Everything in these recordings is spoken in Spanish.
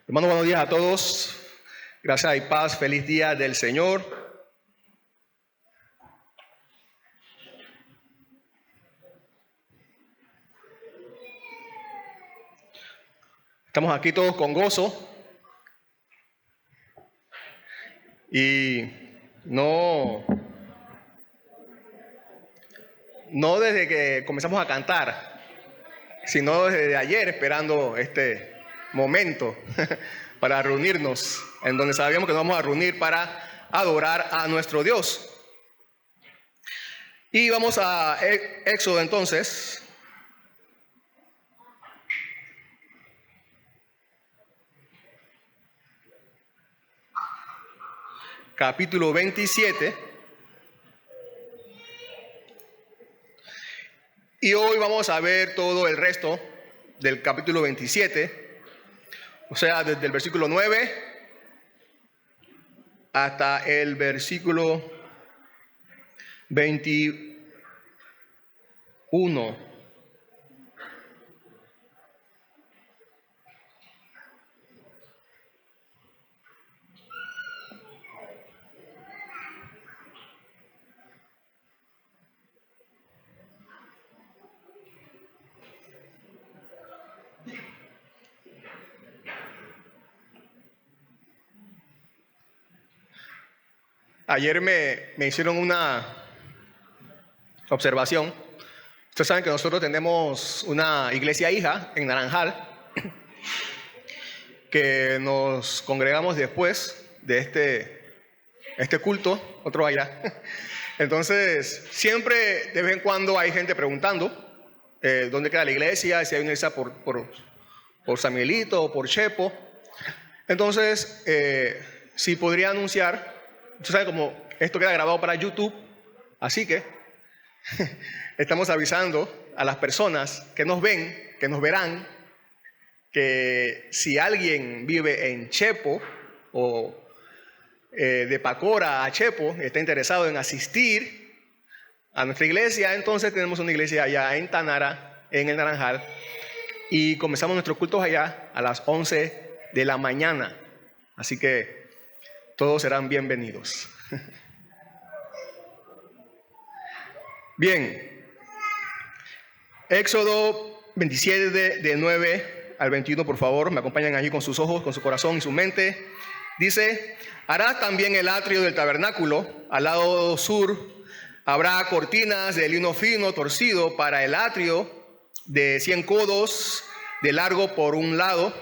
Hermanos, buenos días a todos. Gracias y paz. Feliz día del Señor. Estamos aquí todos con gozo. Y no desde que comenzamos a cantar, sino desde ayer esperando este momento para reunirnos, en donde sabíamos que nos vamos a reunir para adorar a nuestro Dios. Y vamos a Éxodo entonces. Capítulo 27. Y hoy vamos a ver todo el resto del capítulo 27. O sea, desde el versículo 9 hasta el versículo 21. Ayer me hicieron una observación. Ustedes saben que nosotros tenemos una iglesia hija en Naranjal, que nos congregamos después de este culto, otro allá. Entonces, siempre de vez en cuando hay gente preguntando dónde queda la iglesia, si hay una iglesia por San Miguelito o por Chepo. Entonces, si podría anunciar. Tú sabes, como esto queda grabado para YouTube, así que estamos avisando a las personas que nos ven, que nos verán, que si alguien vive en Chepo o de Pacora a Chepo, está interesado en asistir a nuestra iglesia, entonces tenemos una iglesia allá en Tanara, en el Naranjal, y comenzamos nuestros cultos allá a las 11 de la mañana. Así que todos serán bienvenidos. Bien, Éxodo 27 de 9 al 21, por favor, me acompañan allí con sus ojos, con su corazón y su mente. Dice: harás también el atrio del tabernáculo. Al lado sur habrá cortinas de lino fino torcido para el atrio, de 100 codos de largo por un lado.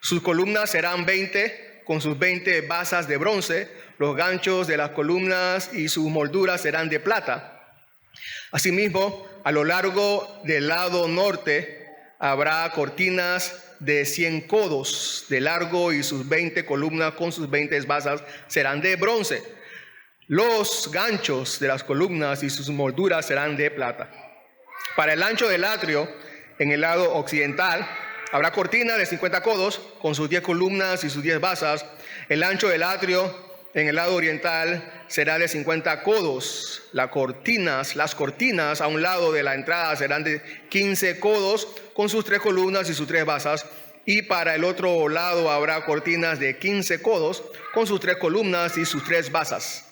Sus columnas serán 20, con sus 20 basas de bronce. Los ganchos de las columnas y sus molduras serán de plata. Asimismo, a lo largo del lado norte habrá cortinas de 100 codos de largo y sus 20 columnas con sus 20 basas serán de bronce. Los ganchos de las columnas y sus molduras serán de plata. Para el ancho del atrio, en el lado occidental, habrá cortina de 50 codos con sus 10 columnas y sus 10 basas. El ancho del atrio en el lado oriental será de 50 codos. Las cortinas a un lado de la entrada serán de 15 codos con sus 3 columnas y sus 3 basas. Y para el otro lado habrá cortinas de 15 codos con sus 3 columnas y sus 3 basas.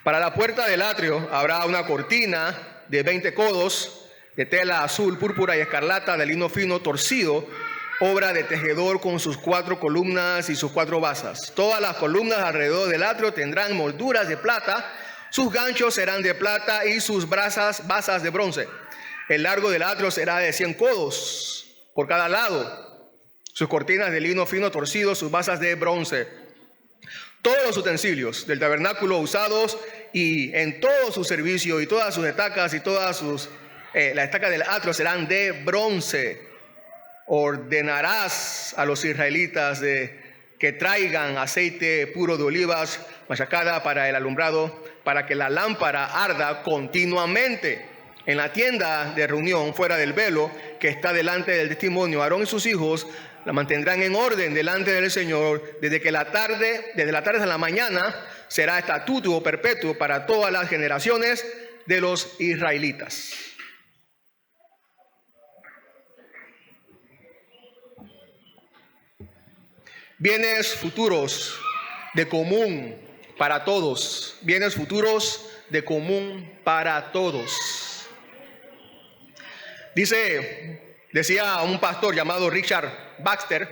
Para la puerta del atrio habrá una cortina de 20 codos de tela azul, púrpura y escarlata de lino fino torcido, obra de tejedor, con sus 4 columnas y sus 4 basas. Todas las columnas alrededor del atrio tendrán molduras de plata, sus ganchos serán de plata y sus basas de bronce. El largo del atrio será de 100 codos por cada lado, sus cortinas de lino fino torcido, sus basas de bronce. Todos los utensilios del tabernáculo usados y en todo su servicio y todas sus estacas y todas las estacas del atrio serán de bronce. Ordenarás a los israelitas que traigan aceite puro de olivas machacada para el alumbrado, para que la lámpara arda continuamente en la tienda de reunión fuera del velo que está delante del testimonio. Aarón y sus hijos la mantendrán en orden delante del Señor desde la tarde hasta la mañana. Será estatuto perpetuo para todas las generaciones de los israelitas. bienes futuros de común para todos. Bienes futuros de común para todos. Decía un pastor llamado Richard Baxter,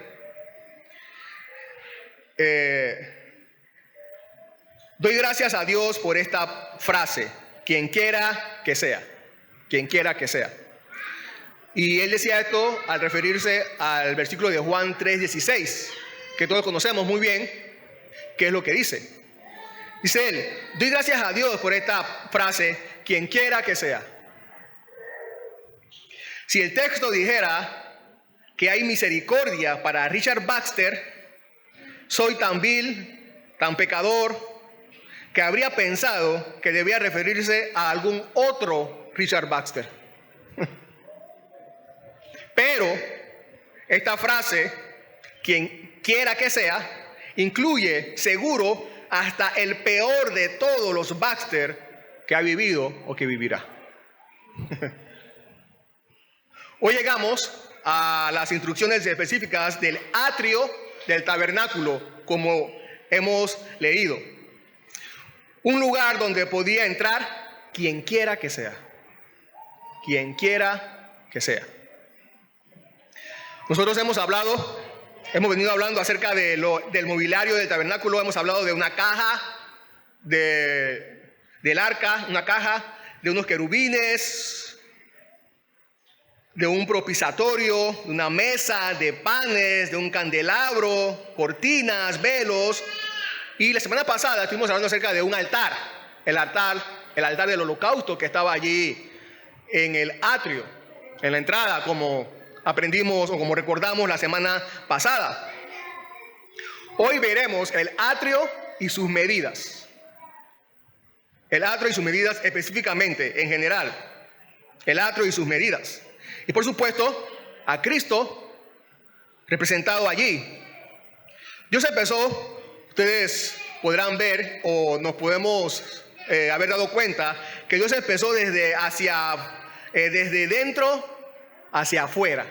doy gracias a Dios por esta frase, quien quiera que sea, quien quiera que sea. Y él decía esto al referirse al versículo de Juan 3:16, que todos conocemos muy bien, que es lo que dice. Dice él, doy gracias a Dios por esta frase, quien quiera que sea. Si el texto dijera que hay misericordia para Richard Baxter, soy tan vil, tan pecador, que habría pensado que debía referirse a algún otro Richard Baxter. Pero esta frase, quien quiera que sea, incluye seguro hasta el peor de todos los Baxter que ha vivido o que vivirá. Hoy llegamos a las instrucciones específicas del atrio del tabernáculo, como hemos leído. Un lugar donde podía entrar quien quiera que sea. Quien quiera que sea. Nosotros hemos venido hablando acerca de del mobiliario del tabernáculo. Hemos hablado de una caja del arca, una caja de unos querubines, de un propiciatorio, de una mesa, de panes, de un candelabro, cortinas, velos. Y la semana pasada estuvimos hablando acerca de un altar, el altar del holocausto que estaba allí en el atrio, en la entrada, como aprendimos o como recordamos la semana pasada. Hoy veremos el atrio y sus medidas. El atrio y sus medidas específicamente, en general. El atrio y sus medidas. Y por supuesto, a Cristo representado allí. Dios empezó, ustedes podrán ver o nos podemos haber dado cuenta que Dios empezó desde dentro hacia afuera.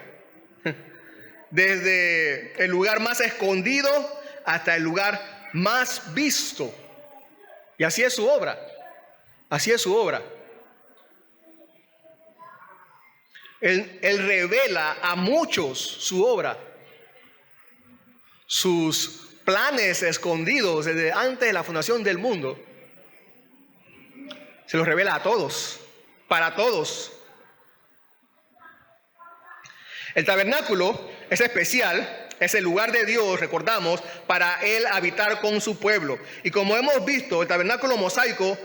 Desde el lugar más escondido hasta el lugar más visto. Y así es su obra. Así es su obra. Él revela a muchos su obra. Sus planes escondidos desde antes de la fundación del mundo. Se los revela a todos. Para todos. El tabernáculo es especial, es el lugar de Dios, recordamos, para Él habitar con su pueblo. Y como hemos visto, el tabernáculo mosaico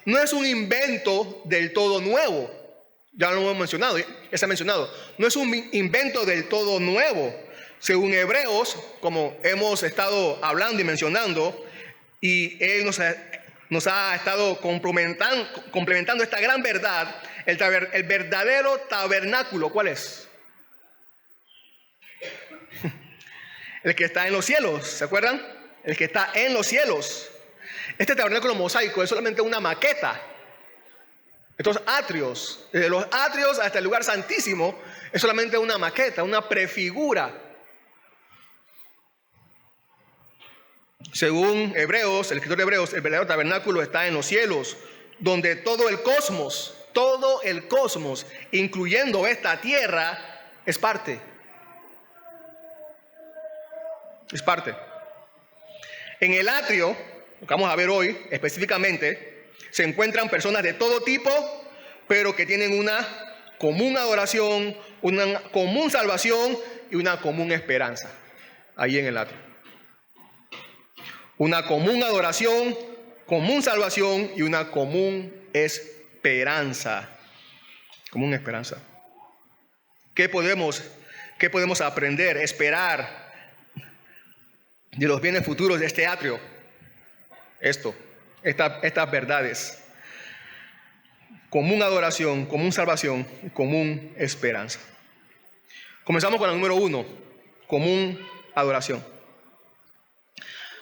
no es un invento del todo nuevo. Ya lo hemos mencionado, ya se ha mencionado. No es un invento del todo nuevo. Según Hebreos, como hemos estado hablando y mencionando, y Él nos ha estado complementando esta gran verdad, el verdadero tabernáculo, ¿cuál es? El que está en los cielos, ¿se acuerdan? El que está en los cielos. Este tabernáculo mosaico es solamente una maqueta. Estos atrios, desde los atrios hasta el lugar santísimo, es solamente una maqueta, una prefigura. Según Hebreos, el escritor de Hebreos, el verdadero tabernáculo está en los cielos, donde todo el cosmos, incluyendo esta tierra, es parte. Es parte. En el atrio, lo que vamos a ver hoy específicamente, se encuentran personas de todo tipo, pero que tienen una común adoración, una común salvación y una común esperanza. Ahí en el atrio. Una común adoración, común salvación y una común esperanza. Común esperanza. ¿Qué podemos aprender, esperar de los bienes futuros de este atrio? Estas verdades. Común adoración, común salvación y común esperanza. Comenzamos con el número 1, común adoración.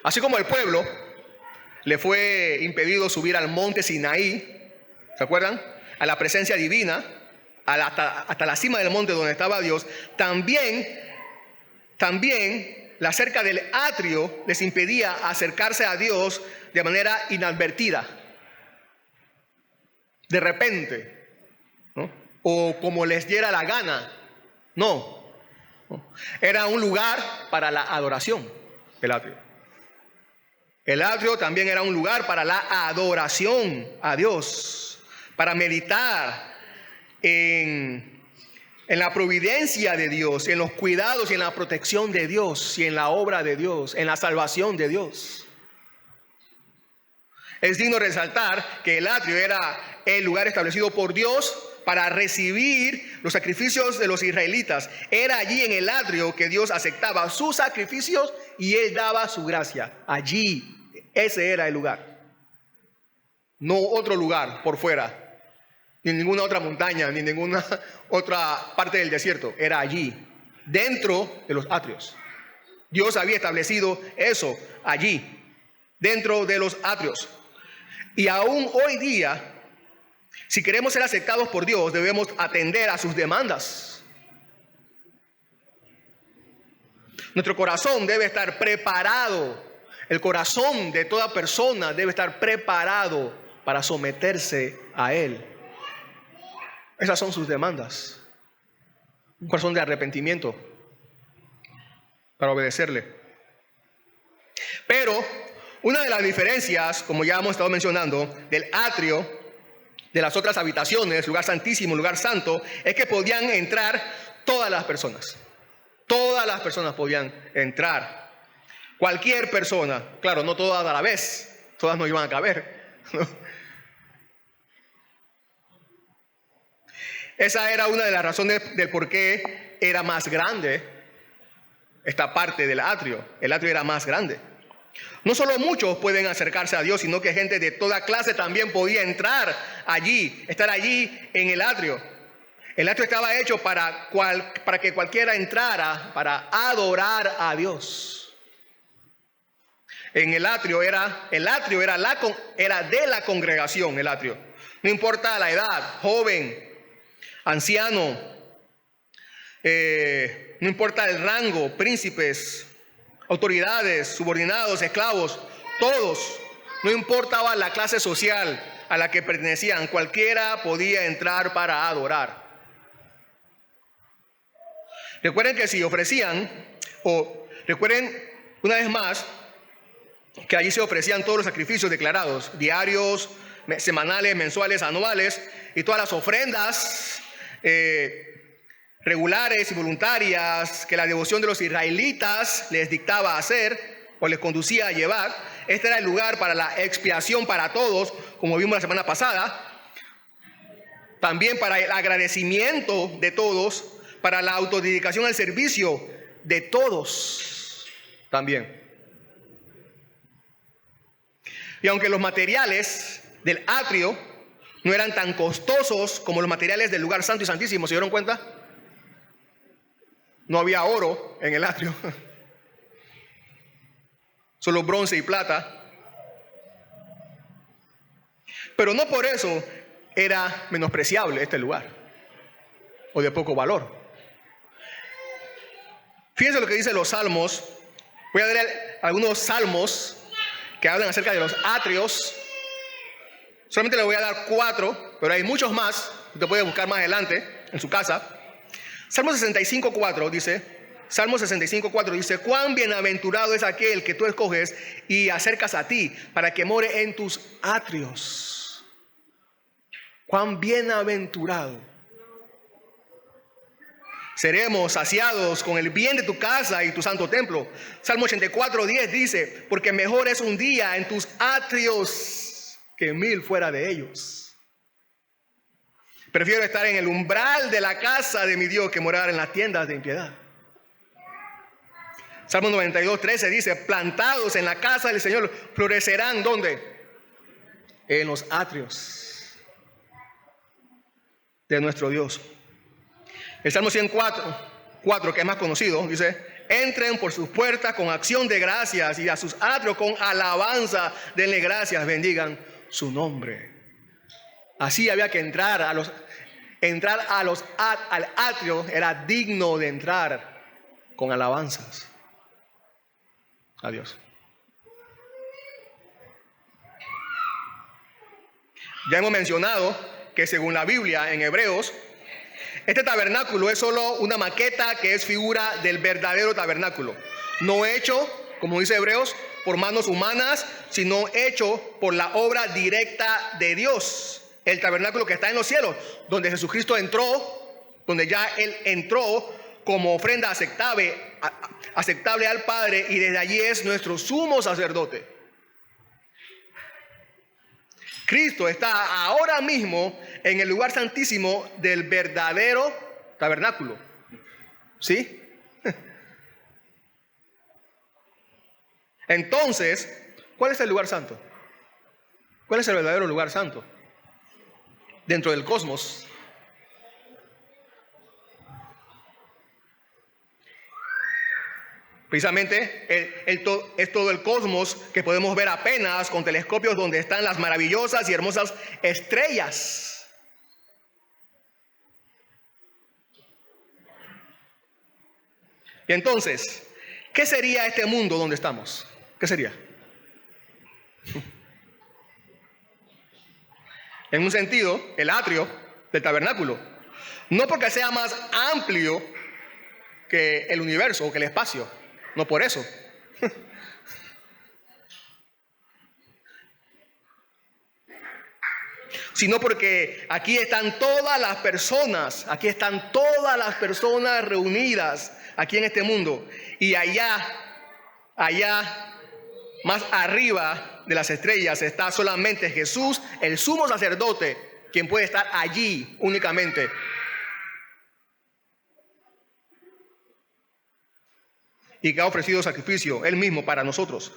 Así como el pueblo le fue impedido subir al monte Sinaí, ¿se acuerdan? A la presencia divina, hasta la cima del monte donde estaba Dios, también la cerca del atrio les impedía acercarse a Dios de manera inadvertida, de repente, ¿no? O como les diera la gana. No. Era un lugar para la adoración, el atrio. El atrio también era un lugar para la adoración a Dios, para meditar en la providencia de Dios, en los cuidados y en la protección de Dios, y en la obra de Dios, en la salvación de Dios. Es digno resaltar que el atrio era el lugar establecido por Dios para recibir los sacrificios de los israelitas. Era allí en el atrio que Dios aceptaba sus sacrificios y Él daba su gracia. Allí, ese era el lugar. No otro lugar por fuera, ni ninguna otra montaña, ni ninguna otra parte del desierto. Era allí, dentro de los atrios. Dios había establecido eso allí, dentro de los atrios. Y aún hoy día, si queremos ser aceptados por Dios, debemos atender a sus demandas. Nuestro corazón debe estar preparado. El corazón de toda persona debe estar preparado para someterse a Él. Esas son sus demandas. Un corazón de arrepentimiento para obedecerle. Pero una de las diferencias, como ya hemos estado mencionando, del atrio, de las otras habitaciones, lugar santísimo, lugar santo, es que podían entrar todas las personas. Todas las personas podían entrar. Cualquier persona, claro, no todas a la vez, todas no iban a caber, ¿no? Esa era una de las razones del por qué era más grande esta parte del atrio. El atrio era más grande. No solo muchos pueden acercarse a Dios, sino que gente de toda clase también podía entrar allí, estar allí en el atrio. El atrio estaba hecho para que cualquiera entrara para adorar a Dios. En el atrio era de la congregación, el atrio. No importa la edad, joven, anciano, no importa el rango, príncipes, autoridades, subordinados, esclavos, todos, no importaba la clase social a la que pertenecían, cualquiera podía entrar para adorar. Recuerden que si ofrecían, recuerden una vez más, que allí se ofrecían todos los sacrificios declarados, diarios, semanales, mensuales, anuales, y todas las ofrendas regulares y voluntarias que la devoción de los israelitas les dictaba hacer o les conducía a llevar. Este era el lugar para la expiación para todos, como vimos la semana pasada. También para el agradecimiento de todos, para la autodedicación al servicio de todos también. Y aunque los materiales del atrio no eran tan costosos como los materiales del lugar santo y santísimo, ¿se dieron cuenta? No había oro en el atrio, solo bronce y plata. Pero no por eso era menospreciable este lugar o de poco valor. Fíjense lo que dicen los salmos. Voy a leer algunos salmos que hablan acerca de los atrios. Solamente le voy a dar 4, pero hay muchos más. Usted puede buscar más adelante en su casa. Salmo 65:4 dice, Salmo 65:4 dice, cuán bienaventurado es aquel que tú escoges y acercas a ti para que more en tus atrios. Cuán bienaventurado. Seremos saciados con el bien de tu casa y tu santo templo. Salmo 84:10 dice, porque mejor es un día en tus atrios que 1000 fuera de ellos. Prefiero estar en el umbral de la casa de mi Dios que morar en las tiendas de impiedad. Salmo 92:13 dice, plantados en la casa del Señor, florecerán, ¿dónde? En los atrios de nuestro Dios. El Salmo 104, que es más conocido, dice, entren por sus puertas con acción de gracias y a sus atrios con alabanza, denle gracias, bendigan su nombre. Así había que entrar al atrio, era digno de entrar con alabanzas. a Dios. Ya hemos mencionado que según la Biblia en Hebreos, este tabernáculo es solo una maqueta que es figura del verdadero tabernáculo, no hecho, como dice Hebreos, por manos humanas, sino hecho por la obra directa de Dios. El tabernáculo que está en los cielos, donde Jesucristo entró, donde ya Él entró como ofrenda aceptable al Padre, y desde allí es nuestro sumo sacerdote. Cristo está ahora mismo en el lugar santísimo del verdadero tabernáculo. ¿Sí? Entonces, ¿cuál es el lugar santo? ¿Cuál es el verdadero lugar santo? Dentro del cosmos. Precisamente es todo el cosmos que podemos ver apenas con telescopios, donde están las maravillosas y hermosas estrellas. Y entonces, ¿qué sería este mundo donde estamos? ¿Qué sería? En un sentido, el atrio del tabernáculo. No porque sea más amplio que el universo o que el espacio. No por eso. Sino porque aquí están todas las personas reunidas aquí en este mundo. Y allá, más arriba de las estrellas, está solamente Jesús, el sumo sacerdote, quien puede estar allí únicamente. Y que ha ofrecido sacrificio Él mismo para nosotros.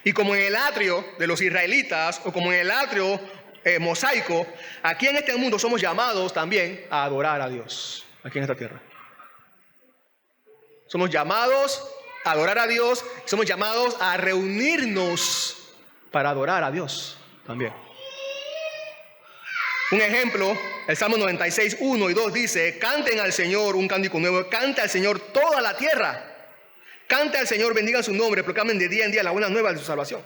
Y como en el atrio de los israelitas, o como en el atrio mosaico, aquí en este mundo somos llamados también a adorar a Dios, aquí en esta tierra. Somos llamados a adorar a Dios, somos llamados a reunirnos para adorar a Dios también. Un ejemplo, el Salmo 96, 1 y 2 dice: canten al Señor un cántico nuevo, canta al Señor toda la tierra. Cante al Señor, bendigan su nombre, proclamen de día en día la buena nueva de su salvación.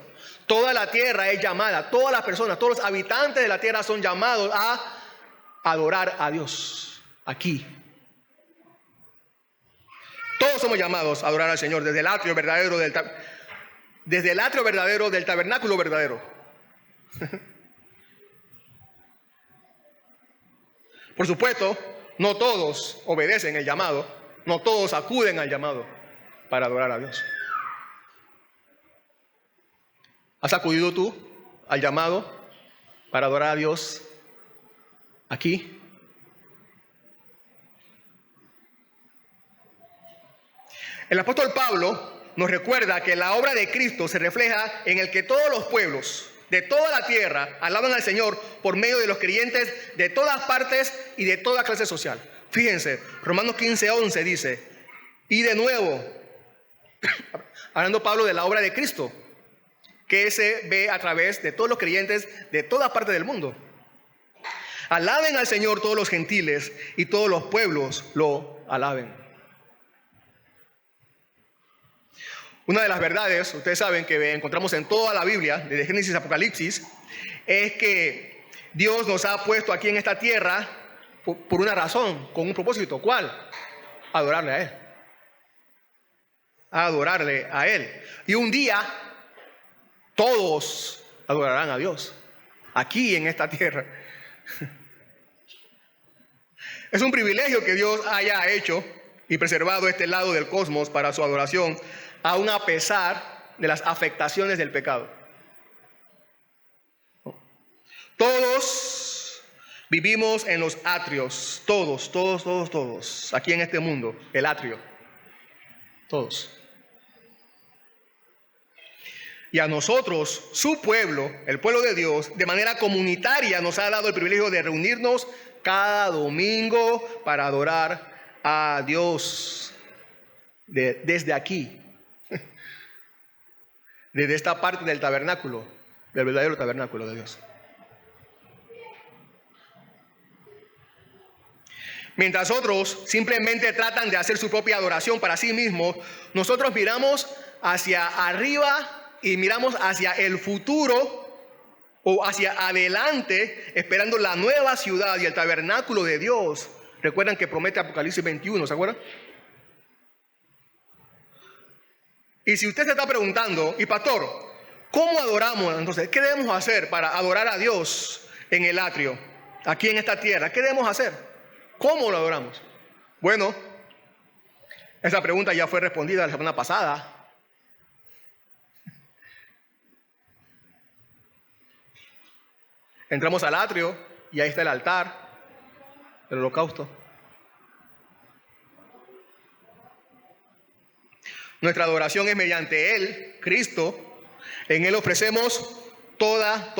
Toda la tierra es llamada, todas las personas, todos los habitantes de la tierra son llamados a adorar a Dios aquí. Todos somos llamados a adorar al Señor desde el atrio verdadero del tabernáculo verdadero. Por supuesto, no todos obedecen el llamado, no todos acuden al llamado para adorar a Dios. ¿Has acudido tú al llamado para adorar a Dios aquí? El apóstol Pablo nos recuerda que la obra de Cristo se refleja en el que todos los pueblos de toda la tierra alaban al Señor por medio de los creyentes de todas partes y de toda clase social. Fíjense, Romanos 15:11 dice: y de nuevo, hablando Pablo de la obra de Cristo, que se ve a través de todos los creyentes de todas partes del mundo. Alaben al Señor todos los gentiles y todos los pueblos lo alaben. Una de las verdades, ustedes saben, que encontramos en toda la Biblia, desde Génesis a Apocalipsis, es que Dios nos ha puesto aquí en esta tierra por una razón, con un propósito. ¿Cuál? Adorarle a Él. Adorarle a Él. Y un día todos adorarán a Dios aquí en esta tierra. Es un privilegio que Dios haya hecho y preservado este lado del cosmos para su adoración, aun a pesar de las afectaciones del pecado. Todos vivimos en los atrios, todos, aquí en este mundo, el atrio, todos. Y a nosotros, su pueblo, el pueblo de Dios, de manera comunitaria nos ha dado el privilegio de reunirnos cada domingo para adorar a Dios desde aquí, desde esta parte del tabernáculo, del verdadero tabernáculo de Dios. Mientras otros simplemente tratan de hacer su propia adoración para sí mismos, nosotros miramos hacia arriba y miramos hacia el futuro o hacia adelante, esperando la nueva ciudad y el tabernáculo de Dios. Recuerdan que promete Apocalipsis 21, ¿se acuerdan? Y si usted se está preguntando, y pastor, ¿cómo adoramos? Entonces, ¿qué debemos hacer para adorar a Dios en el atrio, aquí en esta tierra? ¿Qué debemos hacer? ¿Cómo lo adoramos? Bueno, esa pregunta ya fue respondida la semana pasada. Entramos al atrio y ahí está el altar, el holocausto. Nuestra adoración es mediante Él, Cristo. En Él ofrecemos toda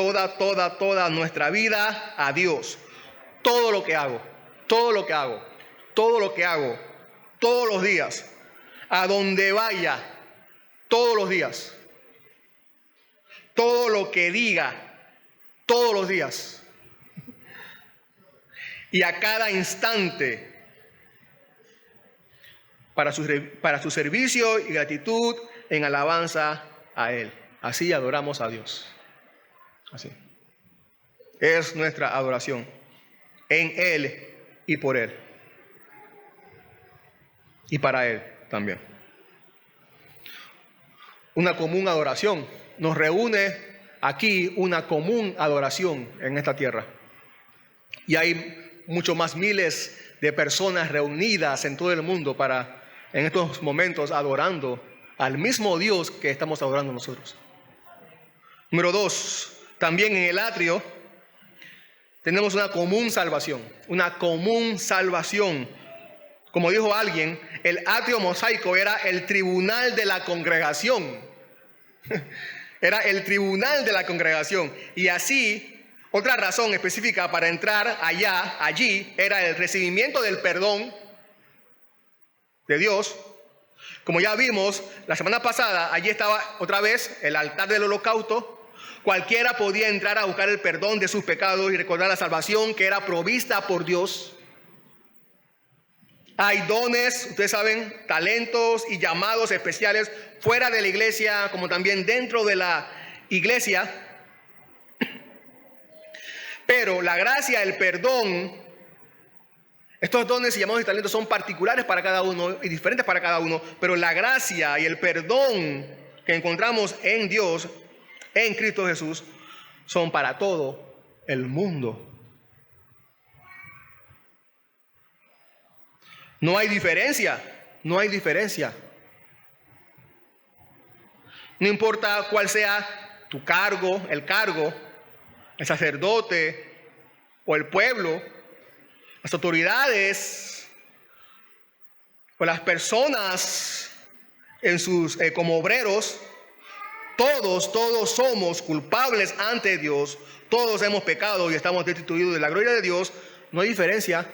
nuestra vida a Dios. Todo lo que hago, todos los días, a donde vaya, todos los días, todo lo que diga, todos los días, y a cada instante, para su servicio y gratitud en alabanza a Él. Así adoramos a Dios. Así. Es nuestra adoración en Él y por Él. Y para Él también. Una común adoración. Nos reúne aquí una común adoración en esta tierra. Y hay mucho más miles de personas reunidas en todo el mundo en estos momentos adorando al mismo Dios que estamos adorando nosotros. Número 2, también en el atrio tenemos una común salvación. Una común salvación. Como dijo alguien, el atrio mosaico era el tribunal de la congregación. Era el tribunal de la congregación. Y así, otra razón específica para entrar allí, era el recibimiento del perdón de Dios. Como ya vimos la semana pasada, allí estaba otra vez el altar del holocausto. Cualquiera podía entrar a buscar el perdón de sus pecados y recordar la salvación que era provista por Dios. Hay dones, ustedes saben, talentos y llamados especiales fuera de la iglesia, como también dentro de la iglesia. Pero la gracia, el perdón, estos dones y llamados y talentos son particulares para cada uno y diferentes para cada uno, pero la gracia y el perdón que encontramos en Dios, en Cristo Jesús, son para todo el mundo. No hay diferencia. No importa cuál sea tu cargo, el sacerdote o el pueblo, las autoridades o las personas como obreros, todos somos culpables ante Dios, todos hemos pecado y estamos destituidos de la gloria de Dios. No hay diferencia,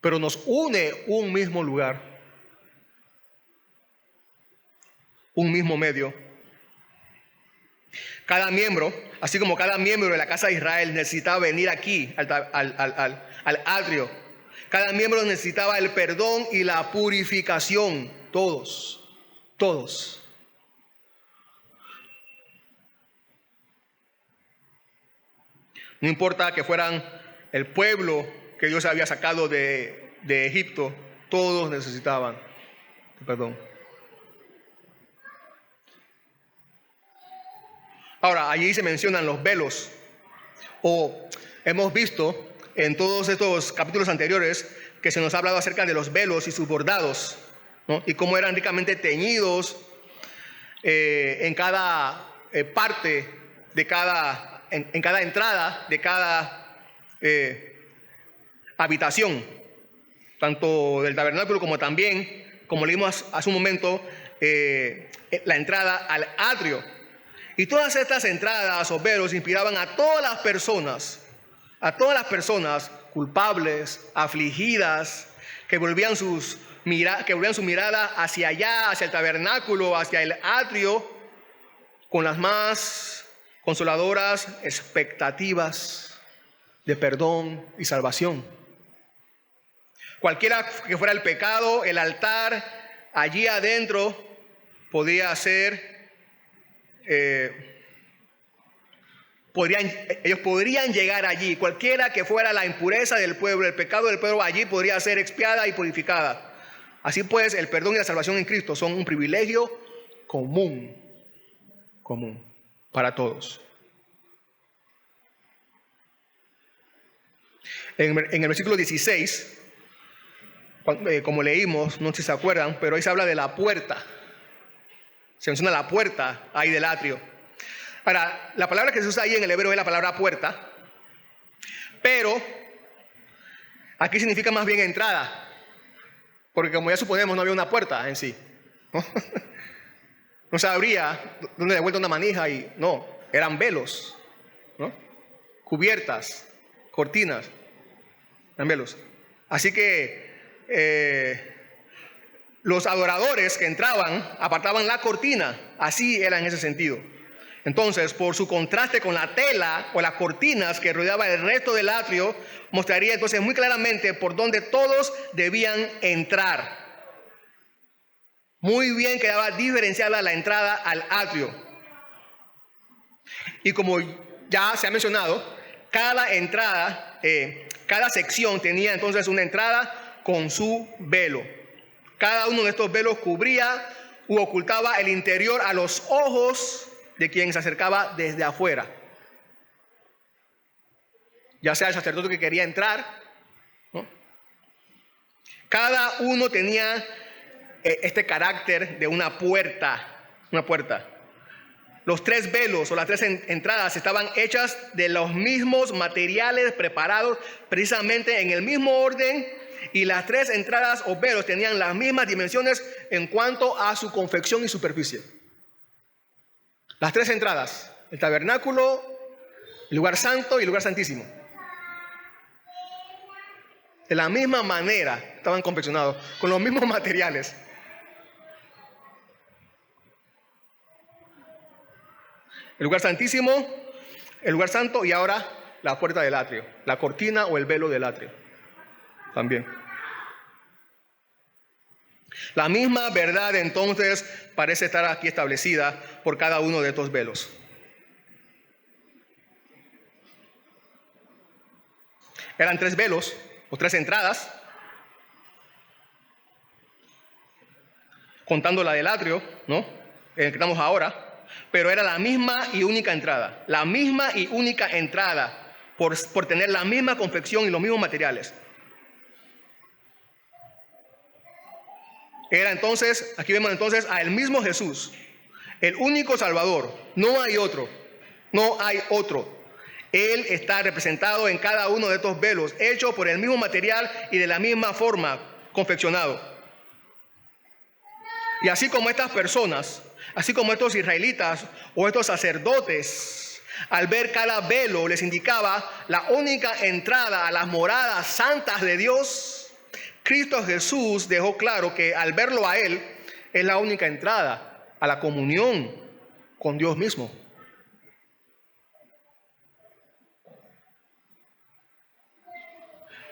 pero nos une un mismo lugar, un mismo medio. Cada miembro, así como cada miembro de la casa de Israel necesitaba venir aquí al atrio, cada miembro necesitaba el perdón y la purificación. Todos. No importa que fueran el pueblo que Dios había sacado de Egipto, todos necesitaban perdón. Ahora, allí se mencionan los velos, o hemos visto en todos estos capítulos anteriores que se nos ha hablado acerca de los velos y sus bordados, ¿no? Y cómo eran ricamente teñidos en cada parte de en cada entrada de cada habitación, tanto del tabernáculo como también, como leímos hace un momento, la entrada al atrio. Y todas estas entradas o velos inspiraban a todas las personas culpables, afligidas, que volvían su mirada hacia allá, hacia el tabernáculo, hacia el atrio, con las más consoladoras expectativas de perdón y salvación. Cualquiera que fuera el pecado, el altar allí adentro podía ser, ellos podrían llegar allí. Cualquiera que fuera la impureza del pueblo, el pecado del pueblo, allí podría ser expiada y purificada. Así pues, el perdón y la salvación en Cristo son un privilegio común para todos. En el versículo 16, como leímos, no sé si se acuerdan, pero ahí se habla de la puerta. Se menciona la puerta ahí del atrio. Ahora, la palabra que se usa ahí en el hebreo es la palabra puerta, pero aquí significa más bien entrada, porque como ya suponemos no había una puerta en sí, ¿no? No se abría donde de vuelta una manija y no, eran velos, ¿no? Cubiertas, cortinas, eran velos. Así que los adoradores que entraban apartaban la cortina, así era en ese sentido. Entonces, por su contraste con la tela o las cortinas que rodeaba el resto del atrio, mostraría entonces muy claramente por dónde todos debían entrar. Muy bien quedaba diferenciada la entrada al atrio. Y como ya se ha mencionado, cada entrada, cada sección tenía entonces una entrada con su velo. Cada uno de estos velos cubría u ocultaba el interior a los ojos de quien se acercaba desde afuera. Ya sea el sacerdote que quería entrar, ¿no? Cada uno tenía este carácter de una puerta. Los 3 velos o las 3 entradas estaban hechas de los mismos materiales preparados precisamente en el mismo orden, y las 3 entradas o velos tenían las mismas dimensiones en cuanto a su confección y superficie. Las 3 entradas, el tabernáculo, el lugar santo y el lugar santísimo. De la misma manera estaban confeccionados, con los mismos materiales. El lugar santísimo, el lugar santo y ahora la puerta del atrio, la cortina o el velo del atrio también. La misma verdad entonces parece estar aquí establecida por cada uno de estos velos. Eran 3 velos o 3 entradas, contando la del atrio, ¿no? En el que estamos ahora. Pero era la misma y única entrada. La misma y única entrada por tener la misma confección y los mismos materiales. Era entonces, aquí vemos entonces a el mismo Jesús, el único Salvador. No hay otro. No hay otro. Él está representado en cada uno de estos velos, hecho por el mismo material y de la misma forma, confeccionado. Y así como estas personas, así como estos israelitas o estos sacerdotes, al ver cada velo les indicaba la única entrada a las moradas santas de Dios, Cristo Jesús dejó claro que al verlo a Él es la única entrada a la comunión con Dios mismo.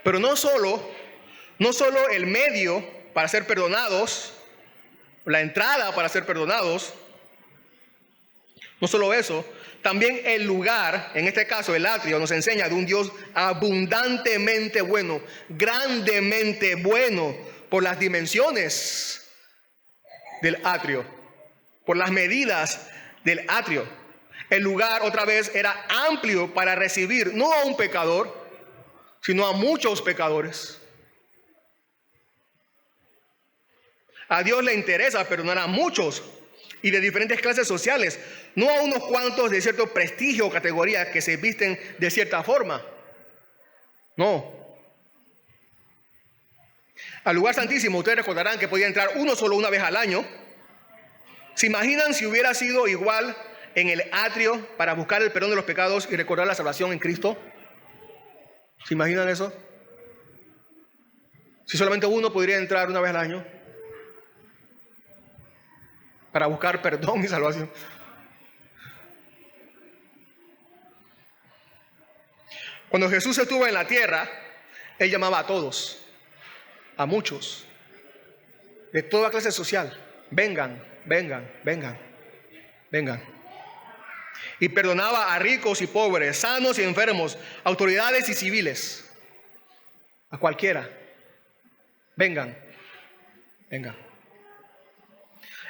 Pero no solo el medio para ser perdonados, la entrada para ser perdonados, no solo eso, también el lugar, en este caso el atrio, nos enseña de un Dios abundantemente bueno, grandemente bueno, por las dimensiones del atrio, por las medidas del atrio. El lugar, otra vez, era amplio para recibir no a un pecador, sino a muchos pecadores. A Dios le interesa perdonar a muchos y de diferentes clases sociales, no a unos cuantos de cierto prestigio o categoría que se visten de cierta forma. No. Al lugar santísimo, ustedes recordarán que podía entrar uno solo una vez al año. ¿Se imaginan si hubiera sido igual en el atrio para buscar el perdón de los pecados y recordar la salvación en Cristo? ¿Se imaginan eso? Si solamente uno podría entrar una vez al año para buscar perdón y salvación. Cuando Jesús estuvo en la tierra, Él llamaba a todos, a muchos. de toda clase social. Vengan, vengan, vengan, vengan. Y perdonaba a ricos y pobres, sanos y enfermos, autoridades y civiles. A cualquiera. Vengan, vengan.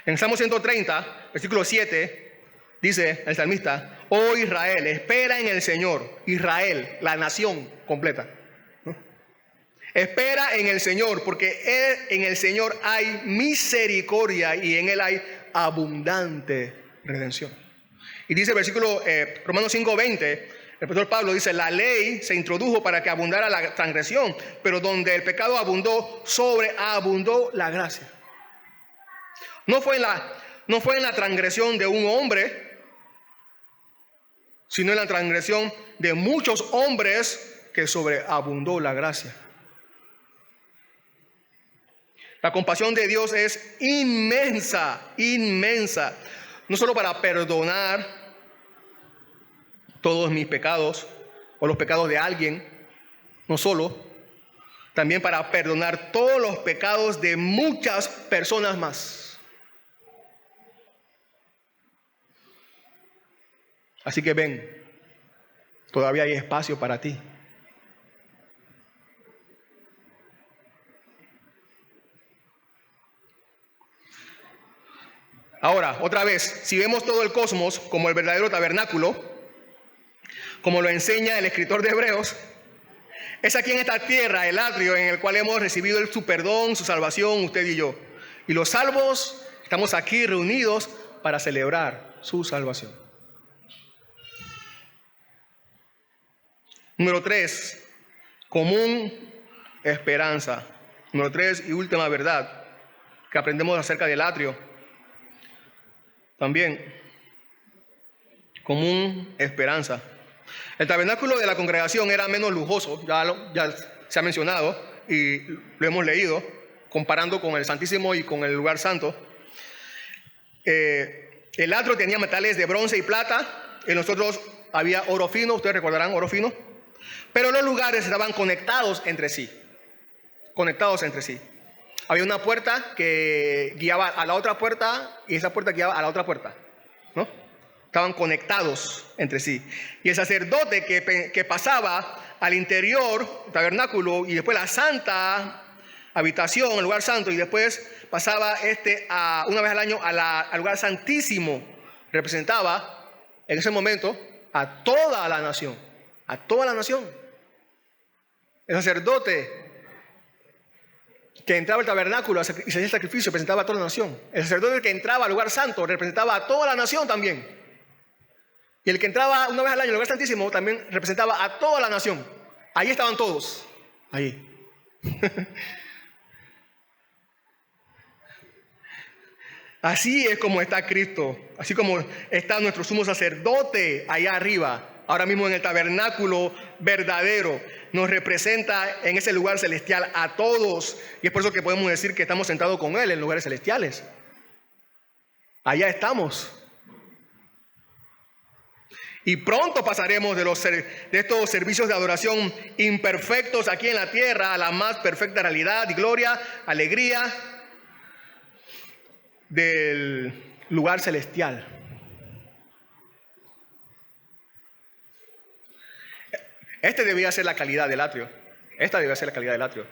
En Salmo 130, versículo 7, dice el salmista: oh Israel, espera en el Señor. Israel, la nación completa. Espera en el Señor, porque en el Señor hay misericordia y en Él hay abundante redención. Y dice el versículo Romanos 5:20, el pastor Pablo dice: la ley se introdujo para que abundara la transgresión, pero donde el pecado abundó, sobreabundó la gracia. No fue en la transgresión de un hombre, sino en la transgresión de muchos hombres que sobreabundó la gracia. La compasión de Dios es inmensa, inmensa. No solo para perdonar todos mis pecados o los pecados de alguien, no solo, también para perdonar todos los pecados de muchas personas más. Así que ven, todavía hay espacio para ti. Ahora, otra vez, si vemos todo el cosmos como el verdadero tabernáculo, como lo enseña el escritor de Hebreos, es aquí en esta tierra el atrio en el cual hemos recibido su perdón, su salvación, usted y yo. Y los salvos estamos aquí reunidos para celebrar su salvación. Número 3, común esperanza. Número 3 y última verdad que aprendemos acerca del atrio. También, común esperanza. El tabernáculo de la congregación era menos lujoso, ya se ha mencionado y lo hemos leído, comparando con el Santísimo y con el lugar santo. El atrio tenía metales de bronce y plata, en los otros había oro fino, ustedes recordarán oro fino, pero los lugares estaban conectados entre sí. Había una puerta que guiaba a la otra puerta y esa puerta guiaba a la otra puerta, ¿no? Estaban conectados entre sí. Y el sacerdote que pasaba al interior, tabernáculo, y después la santa habitación, el lugar santo, y después pasaba una vez al año al lugar santísimo, representaba en ese momento a toda la nación. A toda la nación. El sacerdote que entraba al tabernáculo y se hacía el sacrificio representaba a toda la nación. El sacerdote que entraba al lugar santo representaba a toda la nación también. Y el que entraba una vez al año al lugar santísimo también representaba a toda la nación. Ahí estaban todos. Ahí. Así es como está Cristo. Así como está nuestro sumo sacerdote allá arriba. Ahora mismo en el tabernáculo verdadero, nos representa en ese lugar celestial a todos. Y es por eso que podemos decir que estamos sentados con Él en lugares celestiales. Allá estamos. Y pronto pasaremos de estos servicios de adoración imperfectos aquí en la tierra a la más perfecta realidad y gloria, alegría del lugar celestial. Debía ser la calidad del atrio. Esta debía ser la calidad del atrio.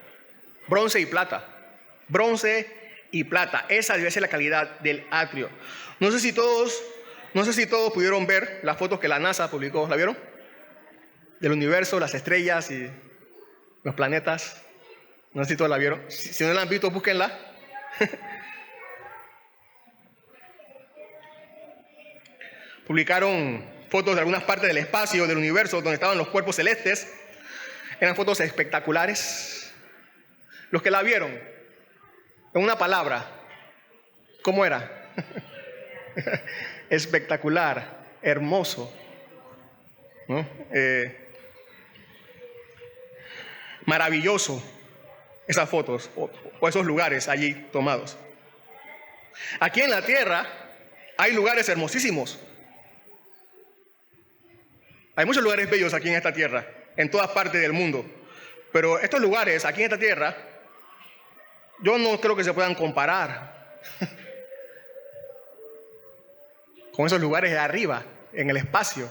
Bronce y plata. Bronce y plata. Esa debía ser la calidad del atrio. No sé si todos pudieron ver las fotos que la NASA publicó. ¿La vieron? Del universo, las estrellas y los planetas. No sé si todos la vieron. Si no la han visto, búsquenla. Publicaron fotos de algunas partes del espacio, del universo, donde estaban los cuerpos celestes. Eran fotos espectaculares. Los que la vieron, en una palabra, ¿cómo era? Espectacular, hermoso, ¿no? Maravilloso, esas fotos o esos lugares allí tomados. Aquí en la tierra hay lugares hermosísimos. Hay muchos lugares bellos aquí en esta tierra, en todas partes del mundo. Pero estos lugares aquí en esta tierra yo no creo que se puedan comparar con esos lugares de arriba, en el espacio.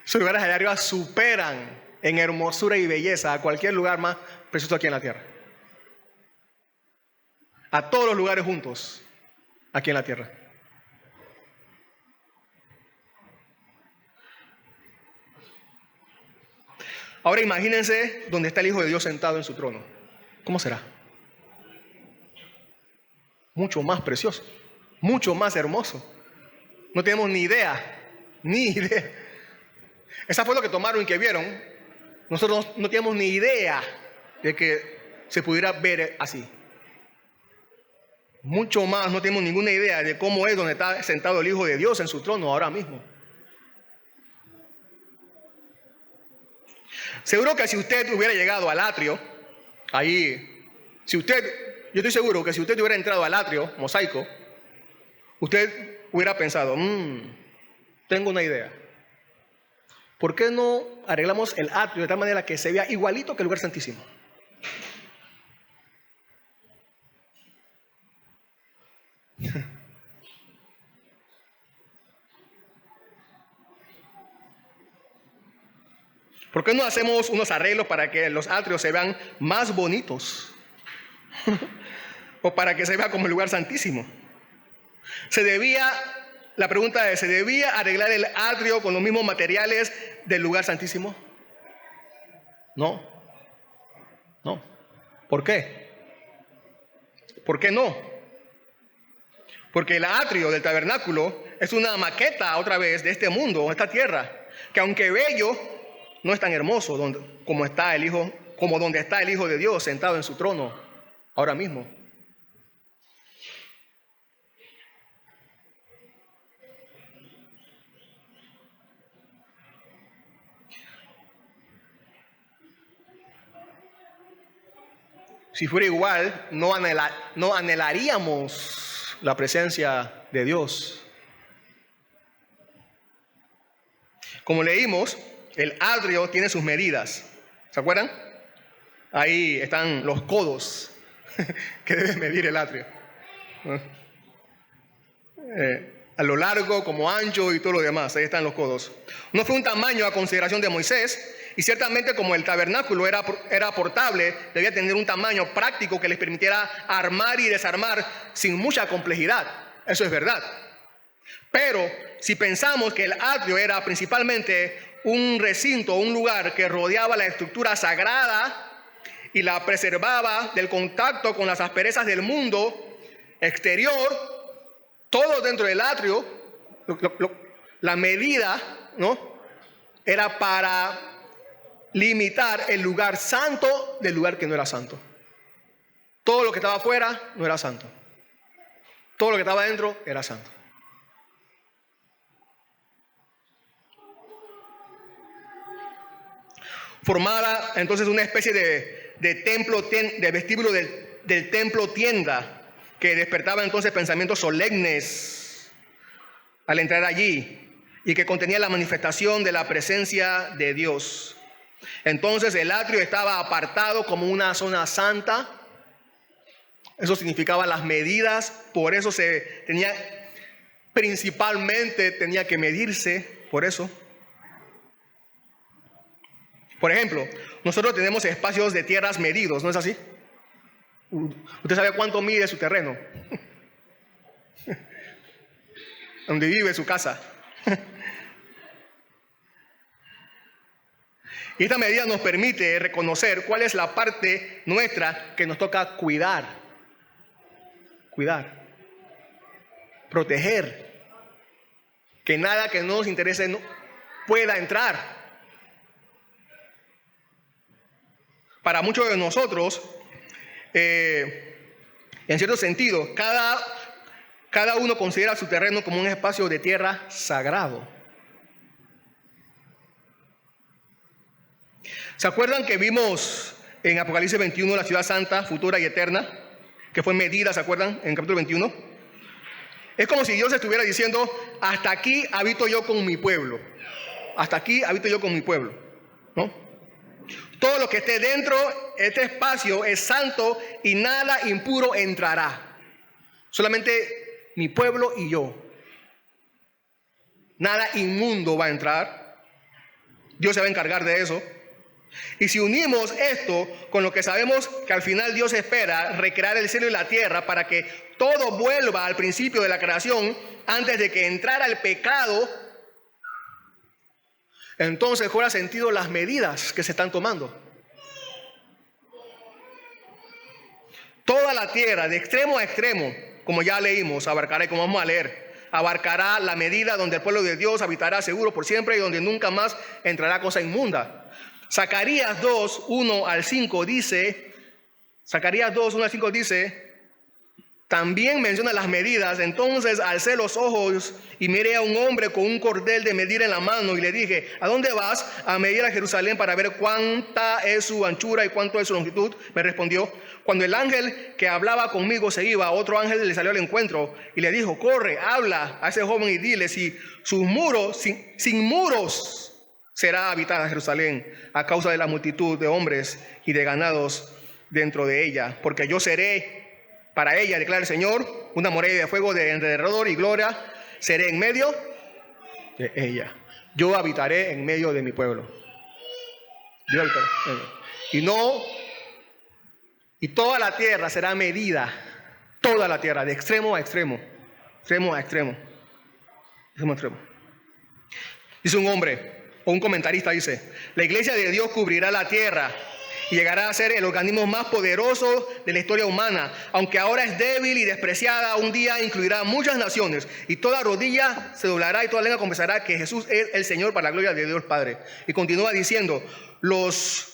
Esos lugares allá arriba superan en hermosura y belleza a cualquier lugar más precioso aquí en la tierra. A todos los lugares juntos aquí en la tierra. Ahora imagínense donde está el Hijo de Dios sentado en su trono. ¿Cómo será? Mucho más precioso, mucho más hermoso. No tenemos ni idea, ni idea. Esa fue lo que tomaron y que vieron. Nosotros no tenemos ni idea de que se pudiera ver así. Mucho más, no tenemos ninguna idea de cómo es donde está sentado el Hijo de Dios en su trono ahora mismo. Seguro que si usted hubiera llegado al atrio, ahí, yo estoy seguro que si usted hubiera entrado al atrio mosaico, usted hubiera pensado, tengo una idea. ¿Por qué no arreglamos el atrio de tal manera que se vea igualito que el lugar santísimo? ¿Por qué no hacemos unos arreglos para que los atrios se vean más bonitos? O para que se vea como el lugar santísimo. La pregunta es, ¿se debía arreglar el atrio con los mismos materiales del lugar santísimo? No. No. ¿Por qué? ¿Por qué no? Porque el atrio del tabernáculo es una maqueta otra vez de este mundo, de esta tierra, que aunque bello, no es tan hermoso como donde está el Hijo de Dios sentado en su trono ahora mismo. Si fuera igual, no anhelaríamos la presencia de Dios. Como leímos, el atrio tiene sus medidas. ¿Se acuerdan? Ahí están los codos que debe medir el atrio. A lo largo, como ancho y todo lo demás. Ahí están los codos. No fue un tamaño a consideración de Moisés. Y ciertamente como el tabernáculo era portable, debía tener un tamaño práctico que les permitiera armar y desarmar sin mucha complejidad. Eso es verdad. Pero si pensamos que el atrio era principalmente un recinto, un lugar que rodeaba la estructura sagrada y la preservaba del contacto con las asperezas del mundo exterior, todo dentro del atrio, la medida, ¿no?, era para limitar el lugar santo del lugar que no era santo. Todo lo que estaba afuera no era santo. Todo lo que estaba adentro era santo. Formada entonces una especie de templo, de vestíbulo del templo tienda, que despertaba entonces pensamientos solemnes al entrar allí y que contenía la manifestación de la presencia de Dios. Entonces el atrio estaba apartado como una zona santa. Eso significaba las medidas, por eso principalmente tenía que medirse, por eso. Por ejemplo, nosotros tenemos espacios de tierras medidos, ¿no es así? ¿Usted sabe cuánto mide su terreno? Donde vive su casa. Y esta medida nos permite reconocer cuál es la parte nuestra que nos toca cuidar, proteger, que nada que no nos interese no pueda entrar. Para muchos de nosotros, en cierto sentido, cada uno considera su terreno como un espacio de tierra sagrado. ¿Se acuerdan que vimos en Apocalipsis 21 la ciudad santa, futura y eterna, que fue medida, ¿se acuerdan? En el capítulo 21. Es como si Dios estuviera diciendo, hasta aquí habito yo con mi pueblo. Hasta aquí habito yo con mi pueblo, ¿no? Todo lo que esté dentro de este espacio es santo y nada impuro entrará. Solamente mi pueblo y yo. Nada inmundo va a entrar. Dios se va a encargar de eso. Y si unimos esto con lo que sabemos que al final Dios espera recrear el cielo y la tierra para que todo vuelva al principio de la creación antes de que entrara el pecado, entonces cobra sentido las medidas que se están tomando. Toda la tierra, de extremo a extremo, como ya leímos, abarcará, y como vamos a leer, abarcará la medida donde el pueblo de Dios habitará seguro por siempre y donde nunca más entrará cosa inmunda. Zacarías 2, 1 al 5 dice, Zacarías 2, 1 al 5 dice, también menciona las medidas. Entonces alcé los ojos y miré a un hombre con un cordel de medir en la mano y le dije, ¿a dónde vas? A medir a Jerusalén para ver cuánta es su anchura y cuánto es su longitud. Me respondió. Cuando el ángel que hablaba conmigo se iba, otro ángel le salió al encuentro y le dijo, corre, habla a ese joven y dile si sus muros, sin muros, será habitada Jerusalén a causa de la multitud de hombres y de ganados dentro de ella. Porque yo seré para ella, declara el Señor, una muralla de fuego de alrededor y gloria seré en medio de ella. Yo habitaré en medio de mi pueblo. Yo habitaré en medio. Y toda la tierra será medida, toda la tierra, de extremo a extremo, extremo a extremo, extremo a extremo. Dice un hombre, o un comentarista dice, la iglesia de Dios cubrirá la tierra y llegará a ser el organismo más poderoso de la historia humana. Aunque ahora es débil y despreciada, un día incluirá muchas naciones y toda rodilla se doblará y toda lengua confesará que Jesús es el Señor para la gloria de Dios Padre. Y continúa diciendo, los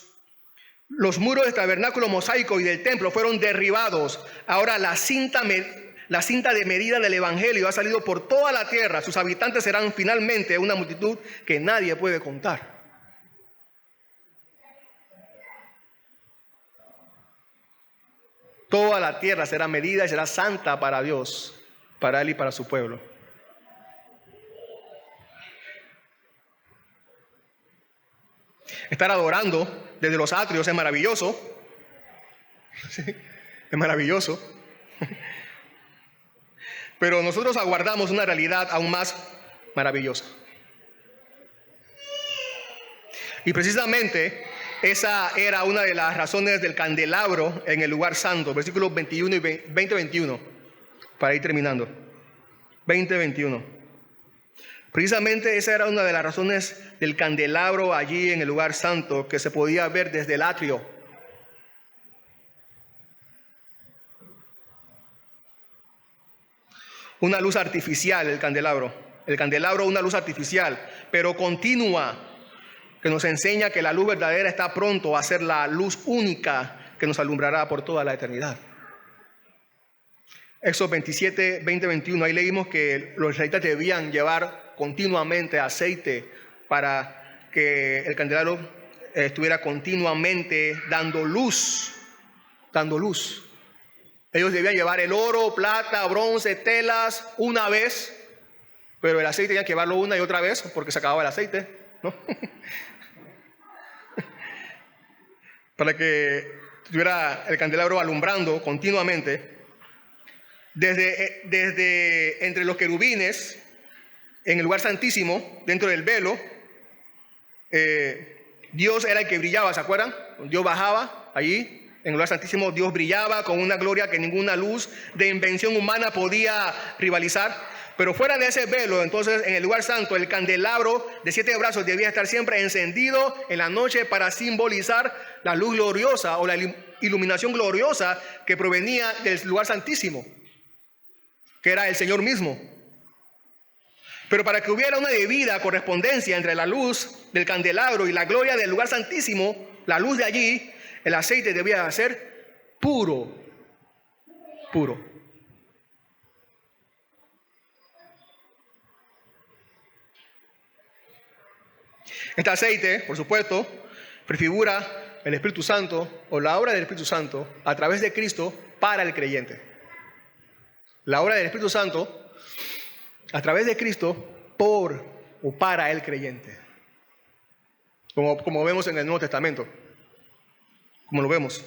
muros del tabernáculo mosaico y del templo fueron derribados. Ahora la cinta de medida del evangelio ha salido por toda la tierra. Sus habitantes serán finalmente una multitud que nadie puede contar. Toda la tierra será medida y será santa para Dios, para Él y para su pueblo. Estar adorando desde los atrios es maravilloso. Sí, es maravilloso. Pero nosotros aguardamos una realidad aún más maravillosa. Y precisamente esa era una de las razones del candelabro en el lugar santo. Versículos 21 y 20-21. Para ir terminando. 20-21. Precisamente esa era una de las razones del candelabro allí en el lugar santo, que se podía ver desde el atrio. Una luz artificial, el candelabro. El candelabro, una luz artificial, pero continua, que nos enseña que la luz verdadera está pronto a ser la luz única que nos alumbrará por toda la eternidad. Éxodo 27, 20-21, ahí leímos que los israelitas debían llevar continuamente aceite para que el candelabro estuviera continuamente dando luz, dando luz. Ellos debían llevar el oro, plata, bronce, telas una vez, pero el aceite tenían que llevarlo una y otra vez porque se acababa el aceite, ¿no? Para que estuviera el candelabro alumbrando continuamente. Desde entre los querubines, en el lugar santísimo, dentro del velo, Dios era el que brillaba, ¿se acuerdan? Dios bajaba allí. En el lugar santísimo Dios brillaba con una gloria que ninguna luz de invención humana podía rivalizar. Pero fuera de ese velo, entonces en el lugar santo, el candelabro de 7 brazos debía estar siempre encendido en la noche para simbolizar la luz gloriosa o la iluminación gloriosa que provenía del lugar santísimo, que era el Señor mismo. Pero para que hubiera una debida correspondencia entre la luz del candelabro y la gloria del lugar santísimo, la luz de allí, el aceite debía ser puro, puro. Este aceite, por supuesto, prefigura el Espíritu Santo o la obra del Espíritu Santo a través de Cristo para el creyente. La obra del Espíritu Santo a través de Cristo por o para el creyente. Como vemos en el Nuevo Testamento. como lo vemos.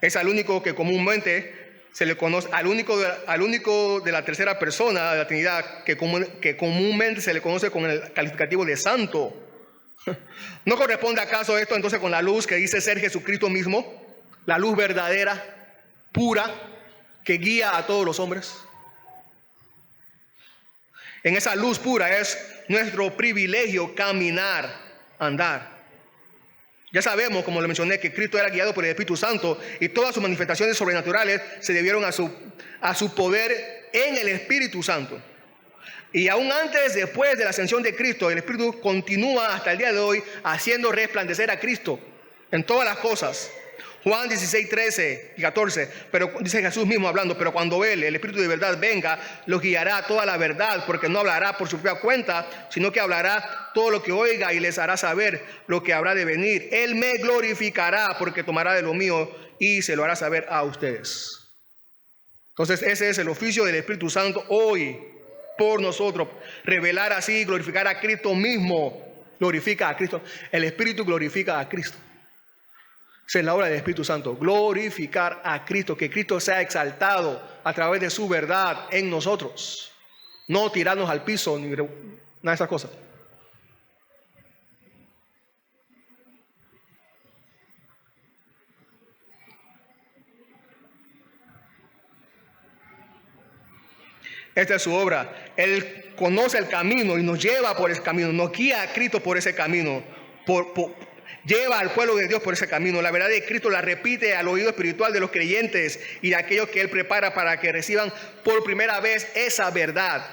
Es al único que comúnmente se le conoce, al único de la tercera persona de la Trinidad que comúnmente se le conoce con el calificativo de santo. ¿No corresponde acaso esto entonces con la luz que dice ser Jesucristo mismo? La luz verdadera, pura, que guía a todos los hombres. En esa luz pura es nuestro privilegio caminar, andar. Ya sabemos, como lo mencioné, que Cristo era guiado por el Espíritu Santo y todas sus manifestaciones sobrenaturales se debieron a su poder en el Espíritu Santo. Y aún antes, después de la ascensión de Cristo, el Espíritu continúa hasta el día de hoy haciendo resplandecer a Cristo en todas las cosas. Juan 16, 13 y 14, pero dice Jesús mismo hablando, pero cuando Él, el Espíritu de verdad, venga, los guiará a toda la verdad, porque no hablará por su propia cuenta, sino que hablará todo lo que oiga y les hará saber lo que habrá de venir. Él me glorificará porque tomará de lo mío y se lo hará saber a ustedes. Entonces ese es el oficio del Espíritu Santo hoy por nosotros, revelar así, glorificar a Cristo mismo, glorifica a Cristo. El Espíritu glorifica a Cristo. Esa es la obra del Espíritu Santo, glorificar a Cristo, que Cristo sea exaltado a través de su verdad en nosotros. No tirarnos al piso, ni nada de esas cosas. Esta es su obra. Él conoce el camino y nos lleva por ese camino, nos guía a Cristo por ese camino, lleva al pueblo de Dios por ese camino. La verdad de Cristo la repite al oído espiritual de los creyentes y de aquellos que Él prepara para que reciban por primera vez esa verdad.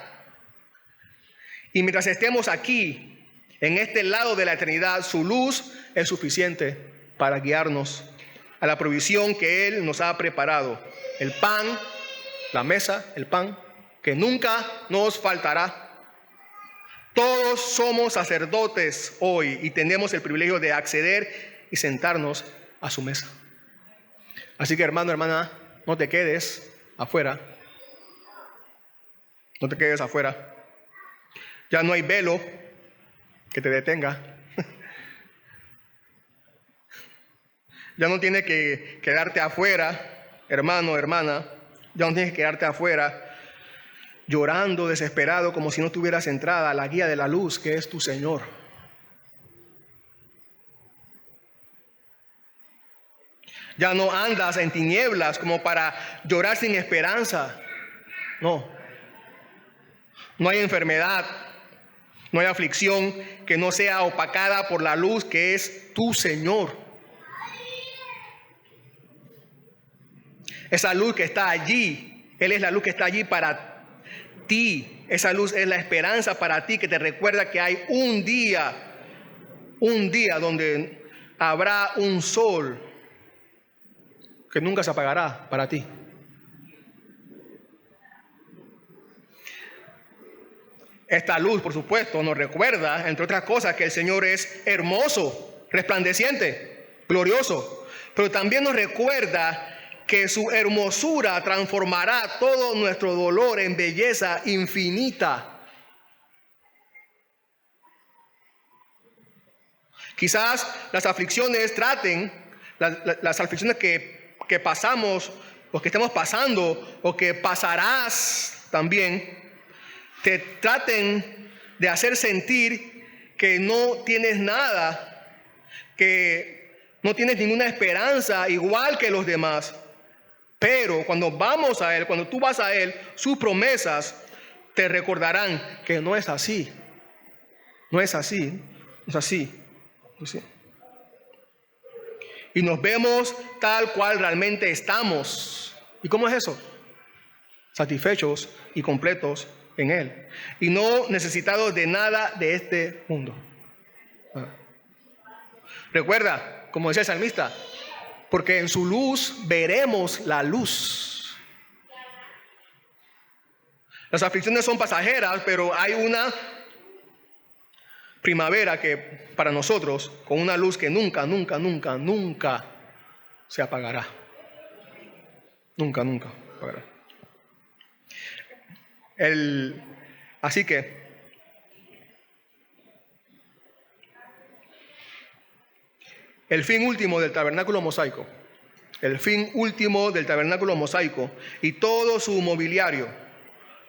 Y mientras estemos aquí, en este lado de la eternidad, su luz es suficiente para guiarnos a la provisión que Él nos ha preparado. El pan, la mesa, el pan, que nunca nos faltará. Todos somos sacerdotes hoy y tenemos el privilegio de acceder y sentarnos a su mesa. Así que hermano, hermana, no te quedes afuera. No te quedes afuera. Ya no hay velo que te detenga. Ya no tienes que quedarte afuera, hermano, hermana. Ya no tienes que quedarte afuera llorando, desesperado, como si no tuvieras entrada a la guía de la luz, que es tu Señor. Ya no andas en tinieblas como para llorar sin esperanza. No. No hay enfermedad, no hay aflicción que no sea opacada por la luz que es tu Señor. Esa luz que está allí, Él es la luz que está allí para ti. Esa luz es la esperanza para ti, que te recuerda que hay un día donde habrá un sol que nunca se apagará para ti. Esta luz, por supuesto, nos recuerda, entre otras cosas, que el Señor es hermoso, resplandeciente, glorioso, pero también nos recuerda que su hermosura transformará todo nuestro dolor en belleza infinita. Quizás las aflicciones las aflicciones que pasamos, o que estamos pasando, o que pasarás también, te traten de hacer sentir que no tienes nada, que no tienes ninguna esperanza igual que los demás. Pero cuando vamos a Él, cuando tú vas a Él, sus promesas te recordarán que no es así. No es así. No es así. No es así. Y nos vemos tal cual realmente estamos. ¿Y cómo es eso? Satisfechos y completos en Él. Y no necesitados de nada de este mundo. Recuerda, como decía el salmista, porque en su luz veremos la luz. Las aflicciones son pasajeras, pero hay una primavera que para nosotros, con una luz que nunca, nunca, nunca, nunca se apagará. Nunca, nunca apagará. Así que el fin último del tabernáculo mosaico, el fin último del tabernáculo mosaico y todo su mobiliario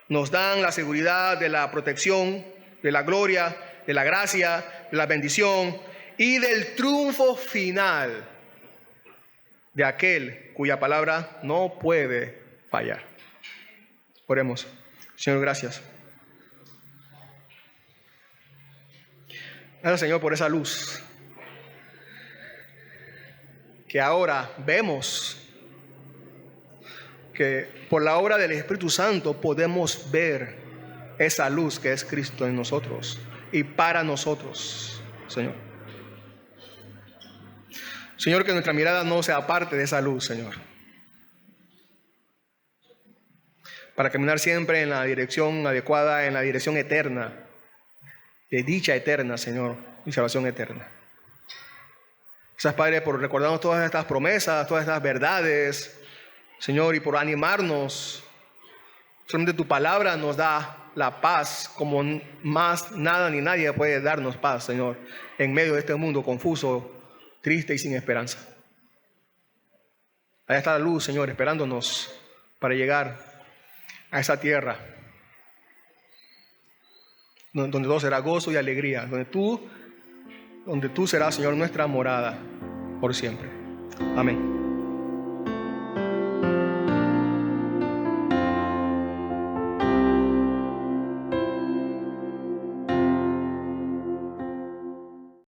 nos dan la seguridad de la protección, de la gloria, de la gracia, de la bendición y del triunfo final de aquel cuya palabra no puede fallar. Oremos. Señor, gracias. Gracias, Señor, por esa luz que ahora vemos, que por la obra del Espíritu Santo podemos ver esa luz que es Cristo en nosotros y para nosotros, Señor. Señor, que nuestra mirada no sea parte de esa luz, Señor, para caminar siempre en la dirección adecuada, en la dirección eterna, de dicha eterna, Señor, y salvación eterna. Gracias, Padre, por recordarnos todas estas promesas, todas estas verdades, Señor, y por animarnos. Solamente tu palabra nos da la paz, como más nada ni nadie puede darnos paz, Señor, en medio de este mundo confuso, triste y sin esperanza. Allá está la luz, Señor, esperándonos para llegar a esa tierra donde todo será gozo y alegría, donde tú serás, Señor, nuestra morada por siempre. Amén.